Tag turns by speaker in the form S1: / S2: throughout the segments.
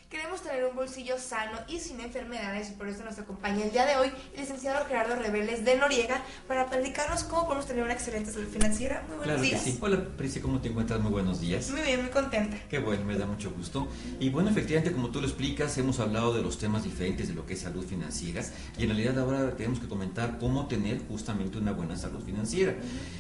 S1: Queremos tener un bolsillo sano y sin enfermedades, y por eso nos acompaña el día de hoy el licenciado Gerardo Reveles de Noriega para platicarnos cómo podemos tener una excelente salud financiera. Muy buenos días.
S2: Sí. Hola, Prisci, ¿cómo te encuentras? Muy buenos días.
S1: Muy bien, muy contenta.
S2: Qué bueno, me da mucho gusto. Y bueno, efectivamente, como tú lo explicas, hemos hablado de los temas diferentes de lo que es salud financiera, y en realidad ahora tenemos que comentar cómo tener justamente una buena salud financiera.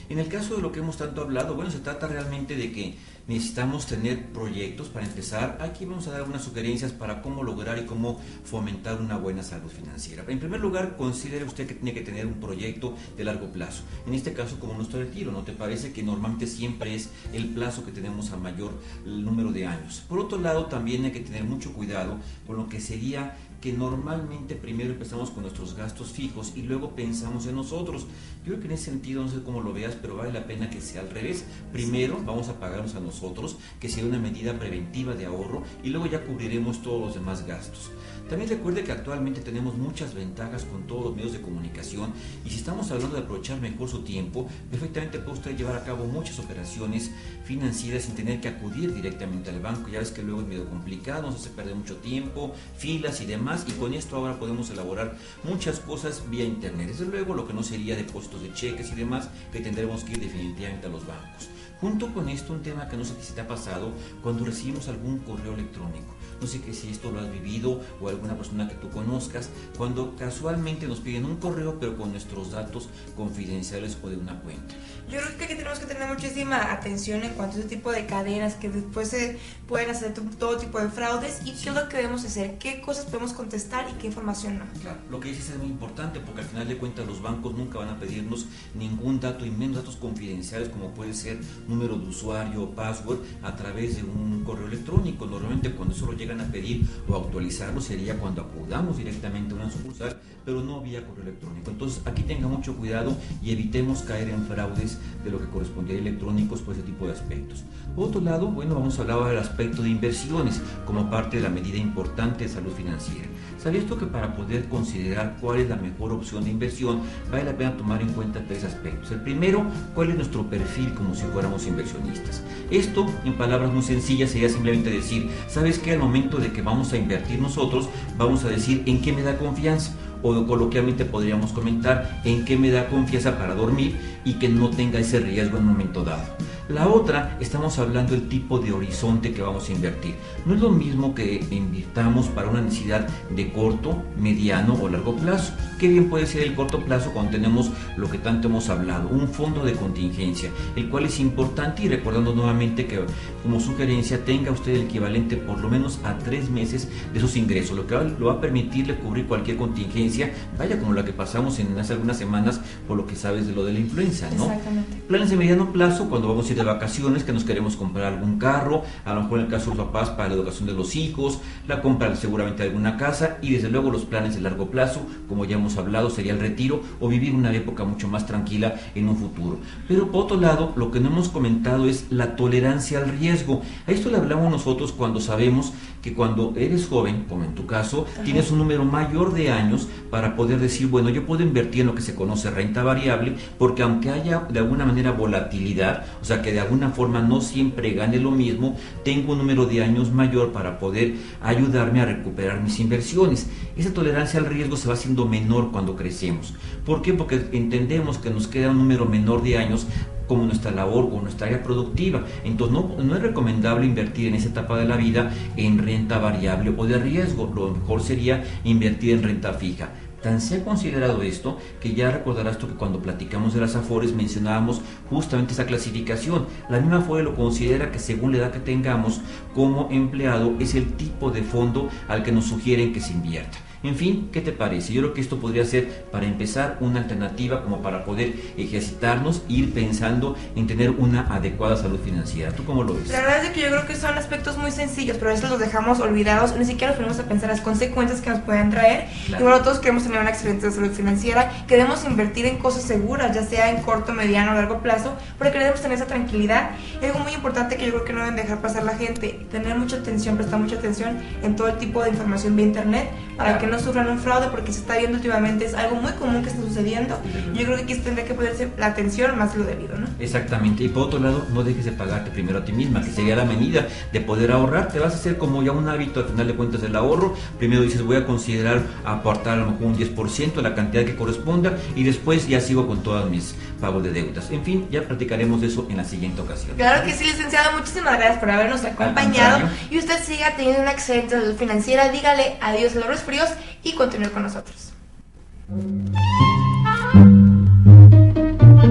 S2: En el caso de lo que hemos tanto hablado, bueno, se trata realmente de que necesitamos tener proyectos para empezar. Aquí vamos a dar unas sugerencias para cómo lograr y cómo fomentar una buena salud financiera. En primer lugar, considere usted que tiene que tener un proyecto de largo plazo. En este caso, como nuestro retiro, ¿no te parece que normalmente siempre es el plazo que tenemos a mayor número de años? Por otro lado, también hay que tener mucho cuidado con lo que sería que normalmente primero empezamos con nuestros gastos fijos y luego pensamos en nosotros. Yo creo que en ese sentido, no sé cómo lo veas, pero vale la pena que sea al revés. Primero vamos a pagarnos a nosotros, que sea una medida preventiva de ahorro, y luego ya cubriremos todos los demás gastos. También recuerde que actualmente tenemos muchas ventajas con todos los medios de comunicación, y si estamos hablando de aprovechar mejor su tiempo, perfectamente puede usted llevar a cabo muchas operaciones financieras sin tener que acudir directamente al banco. Ya ves que luego es medio complicado, nos hace perder mucho tiempo, filas y demás, y con esto ahora podemos elaborar muchas cosas vía internet. Desde luego lo que no sería depósitos de cheques y demás, que tendremos que ir definitivamente a los bancos. Junto con esto, un tema que no sé si te ha pasado cuando recibimos algún correo electrónico. No sé que si esto lo has vivido o alguna persona que tú conozcas, cuando casualmente nos piden un correo pero con nuestros datos confidenciales o de una cuenta.
S1: Yo creo que aquí tenemos que tener muchísima atención en cuanto a ese tipo de cadenas que después se pueden hacer todo tipo de fraudes, y qué es lo que debemos hacer, qué cosas podemos contestar y qué información no.
S2: Claro, lo que dices es muy importante, porque al final de cuentas los bancos nunca van a pedirnos ningún dato, y menos datos confidenciales como puede ser número de usuario o password a través de un correo electrónico. Normalmente cuando eso lo llegan a pedir o actualizarlo sería cuando acudamos directamente a una sucursal, pero no vía correo electrónico. Entonces aquí tenga mucho cuidado y evitemos caer en fraudes de lo que correspondería a electrónicos por ese tipo de aspectos. Por otro lado, bueno, vamos a hablar del aspecto de inversiones como parte de la medida importante de salud financiera. ¿Sabías tú que para poder considerar cuál es la mejor opción de inversión vale la pena tomar en cuenta tres aspectos? El primero, cuál es nuestro perfil como si fuéramos inversionistas. Esto, en palabras muy sencillas, sería simplemente decir, ¿sabes qué? Al momento de que vamos a invertir nosotros, vamos a decir en qué me da confianza, o coloquialmente podríamos comentar en qué me da confianza para dormir y que no tenga ese riesgo en un momento dado. La otra, estamos hablando del tipo de horizonte que vamos a invertir. No es lo mismo que invirtamos para una necesidad de corto, mediano o largo plazo. Qué bien puede ser el corto plazo cuando tenemos lo que tanto hemos hablado, un fondo de contingencia, el cual es importante, y recordando nuevamente que como sugerencia tenga usted el equivalente por lo menos a 3 meses de esos ingresos, lo que lo va a permitirle cubrir cualquier contingencia, vaya como la que pasamos en hace algunas semanas por lo que sabes de lo de la influenza, ¿no?
S1: Exactamente.
S2: Planes de mediano plazo, cuando vamos a ir de vacaciones, que nos queremos comprar algún carro, a lo mejor en el caso de los papás para la educación de los hijos, la compra seguramente de alguna casa, y desde luego los planes de largo plazo, como ya hemos hablado, sería el retiro o vivir una época mucho más tranquila en un futuro. Pero por otro lado, lo que no hemos comentado es la tolerancia al riesgo. A esto le hablamos nosotros cuando sabemos que cuando eres joven, como en tu caso, tienes un número mayor de años para poder decir, bueno, yo puedo invertir en lo que se conoce renta variable, porque aunque haya de alguna manera volatilidad, o sea que de alguna forma no siempre gane lo mismo, tengo un número de años mayor para poder ayudarme a recuperar mis inversiones. Esa tolerancia al riesgo se va haciendo menor cuando crecemos. ¿Por qué? Porque entendemos que nos queda un número menor de años como nuestra labor o nuestra área productiva. Entonces no es recomendable invertir en esa etapa de la vida en renta variable o de riesgo. Lo mejor sería invertir en renta fija. Tan se ha considerado esto que ya recordarás tú que cuando platicamos de las Afores mencionábamos justamente esa clasificación. La misma Afore lo considera que según la edad que tengamos como empleado es el tipo de fondo al que nos sugieren que se invierta. En fin, ¿qué te parece? Yo creo que esto podría ser, para empezar, una alternativa como para poder ejercitarnos e ir pensando en tener una adecuada salud financiera. ¿Tú cómo lo ves?
S1: La verdad es que yo creo que son aspectos muy sencillos, pero a veces los dejamos olvidados, ni siquiera nos ponemos a pensar las consecuencias que nos pueden traer.
S2: Claro.
S1: Y bueno, todos queremos tener una excelente salud financiera, queremos invertir en cosas seguras, ya sea en corto, mediano o largo plazo, porque queremos tener esa tranquilidad. Y algo muy importante que yo creo que no deben dejar pasar la gente, tener mucha atención, prestar mucha atención en todo el tipo de información vía internet, para que no sufran un fraude, porque se está viendo últimamente, es algo muy común que está sucediendo. Yo creo que aquí tendría que ponerse la atención más de lo debido, ¿no?
S2: Exactamente, y por otro lado, no dejes de pagarte primero a ti misma, que sería la medida de poder ahorrar. Te vas a hacer como ya un hábito, al final de cuentas, del ahorro. Primero dices, voy a considerar aportar a lo mejor un 10%, la cantidad que corresponda, y después ya sigo con todas mis pagos de deudas. En fin, ya platicaremos de eso en la siguiente ocasión.
S1: Claro que sí, licenciado, muchísimas gracias por habernos acompañado, y usted siga teniendo una excelente salud financiera. Dígale adiós a los resfríos y continúe con nosotros.